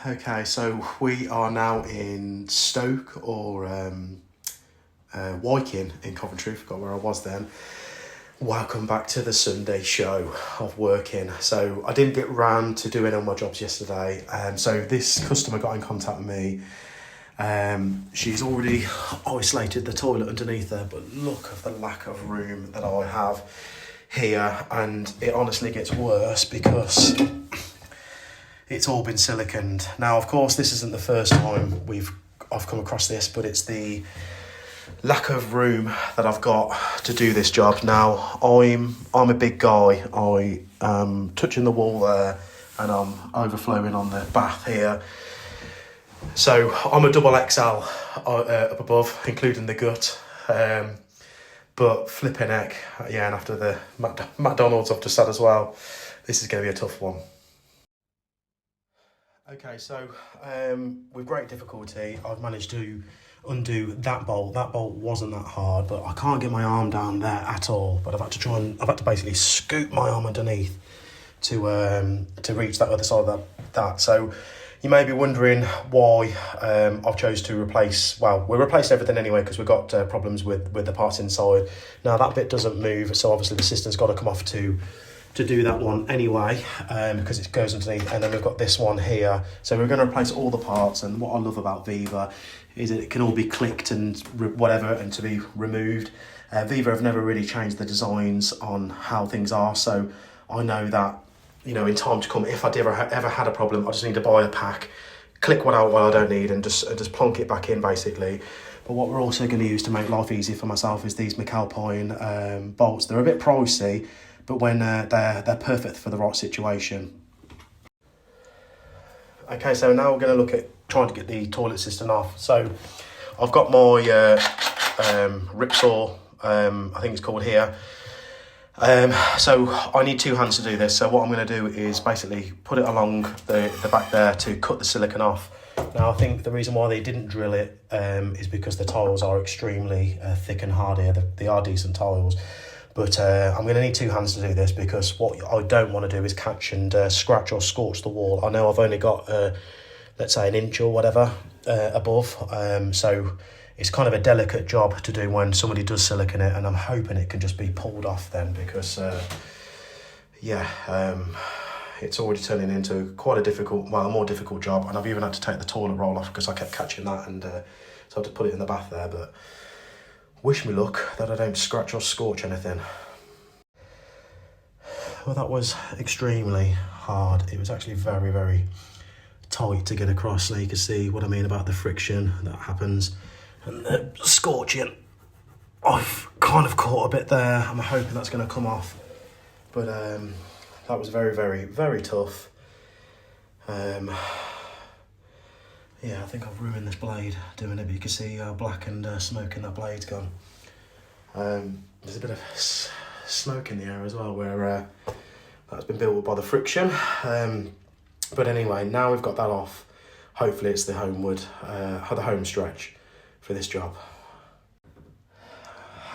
Okay, so we are now in Stoke or Wyking in Coventry, forgot where I was then. Welcome back to the Sunday show of working. So I didn't get round to doing all my jobs yesterday. So this customer got in contact with me. She's already isolated the toilet underneath her, but look at the lack of room that I have here. And it honestly gets worse because it's all been siliconed. Now, of course, this isn't the first time I've come across this, but it's the lack of room that I've got to do this job. Now, I'm a big guy. I am touching the wall there, and I'm overflowing on the bath here. So I'm a double XL up above, including the gut. But flipping heck, yeah, and after the McDonald's I've just had as well, this is going to be a tough one. Okay, so with great difficulty, I've managed to undo that bolt. That bolt wasn't that hard, but I can't get my arm down there at all. But I've had to basically scoop my arm underneath to reach that other side of that. So you may be wondering why I've chose to replace. Well, we replaced everything anyway because we've got problems with the parts inside. Now that bit doesn't move, so obviously the cistern's got to come off to do that one anyway, because it goes underneath, and then we've got this one here. So we're going to replace all the parts, and what I love about Viva is that it can all be clicked and whatever and to be removed. Viva have never really changed the designs on how things are, so I know that, you know, in time to come, if I ever had a problem, I just need to buy a pack, click one out what I don't need, and just plonk it back in basically. But what we're also going to use to make life easier for myself is these McAlpine bolts. They're a bit pricey, but when they're perfect for the right situation. Okay, so now we're going to look at trying to get the toilet cistern off. So I've got my ripsaw, I think it's called here. So I need two hands to do this. So what I'm going to do is basically put it along the back there to cut the silicone off. Now I think the reason why they didn't drill it is because the tiles are extremely thick and hard here. They are decent tiles. But I'm going to need two hands to do this because what I don't want to do is catch and scratch or scorch the wall. I know I've only got, let's say, an inch or whatever above. So it's kind of a delicate job to do when somebody does silicone it. And I'm hoping it can just be pulled off then because, it's already turning into quite a more difficult job. And I've even had to take the toilet roll off because I kept catching that. And so I had to put it in the bath there. But wish me luck that I don't scratch or scorch anything. Well, that was extremely hard. It was actually very, very tight to get across, so you can see what I mean about the friction that happens. And the scorching, I've kind of caught a bit there. I'm hoping that's going to come off. But that was very, very, very tough. Yeah, I think I've ruined this blade doing it, but you can see how black and smoke in that blade's gone. There's a bit of smoke in the air as well, where that's been built up by the friction. But anyway, now we've got that off. Hopefully it's the home stretch for this job.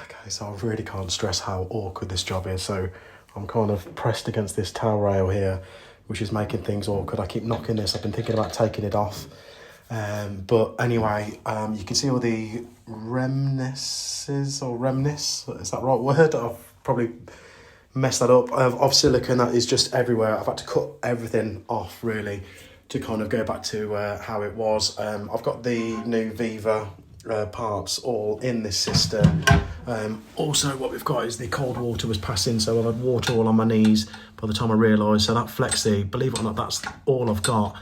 Okay, so I really can't stress how awkward this job is. So I'm kind of pressed against this towel rail here, which is making things awkward. I keep knocking this. I've been thinking about taking it off. But anyway, you can see all the remnants, is that the right word? I've probably messed that up. Of silicone that is just everywhere. I've had to cut everything off really to kind of go back to how it was. I've got the new Viva parts all in this cistern. Also what we've got is the cold water was passing, so I've had water all on my knees by the time I realised. So that flexi, believe it or not, that's all I've got.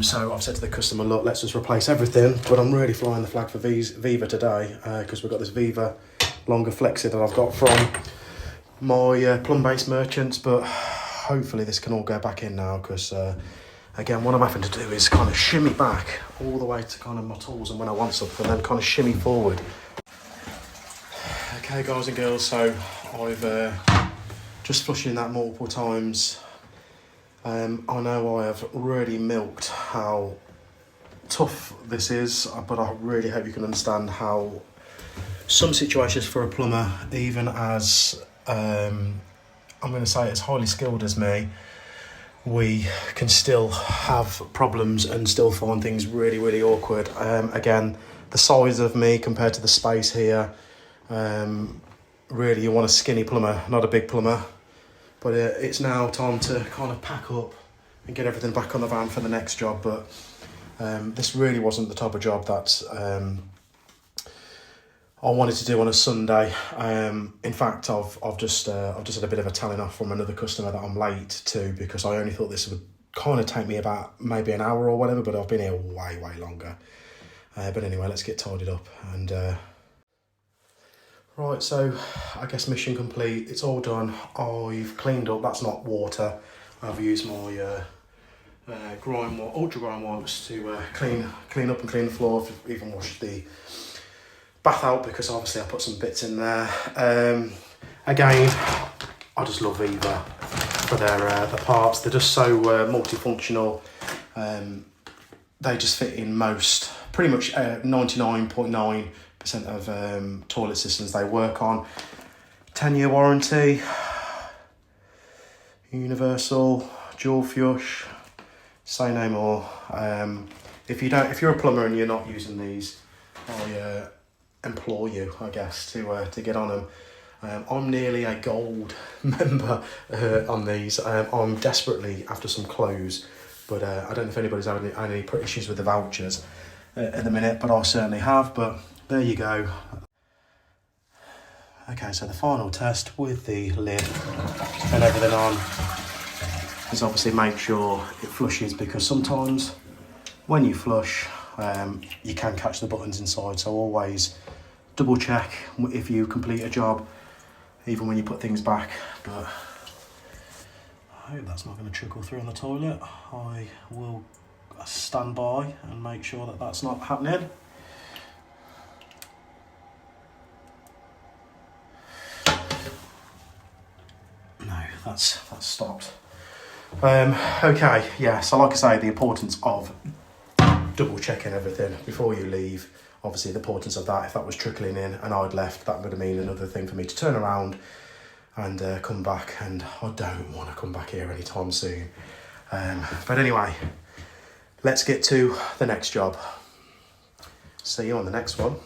So I've said to the customer, look, let's just replace everything. But I'm really flying the flag for Viva today because we've got this Viva longer flexi that I've got from my plum-based merchants. But hopefully this can all go back in now because, again, what I'm having to do is kind of shimmy back all the way to kind of my tools and when I want something, and then kind of shimmy forward. Okay, guys and girls, so I've just flushing that multiple times. I know I have really milked how tough this is, but I really hope you can understand how some situations for a plumber, even as I'm going to say as highly skilled as me, we can still have problems and still find things really, really awkward. Again, the size of me compared to the space here, really you want a skinny plumber, not a big plumber. But it's now time to kind of pack up and get everything back on the van for the next job. But this really wasn't the type of job that I wanted to do on a Sunday. In fact, I've just had a bit of a telling off from another customer that I'm late to, because I only thought this would kind of take me about maybe an hour or whatever, but I've been here way longer. But anyway, let's get tidied up and right. So I guess mission complete. It's all done. I've cleaned up. That's not water. I've used my ultra grime wipes to clean up and clean the floor. I've even washed the bath out because obviously I put some bits in there. Again, I just love Viva for their the parts. They're just so multifunctional. They just fit in most, pretty much 99.9% of toilet systems they work on. 10-year warranty, universal, dual flush, say no more. If you're a plumber and you're not using these, I implore you, I guess, to get on them. I'm nearly a gold member on these. I'm desperately after some clothes, but I don't know if anybody's having any issues with the vouchers at the minute, but I certainly have. But there you go. Okay, so the final test with the lid and everything on is obviously make sure it flushes, because sometimes when you flush, you can catch the buttons inside. So always double check if you complete a job, even when you put things back. But I hope that's not going to trickle through on the toilet. I will stand by and make sure that that's not happening. No, that's stopped. Okay, yeah, so like I say, the importance of double checking everything before you leave. Obviously the importance of that, if that was trickling in and I'd left, that would have been another thing for me to turn around and come back, and I don't want to come back here anytime soon. But anyway, let's get to the next job. See you on the next one.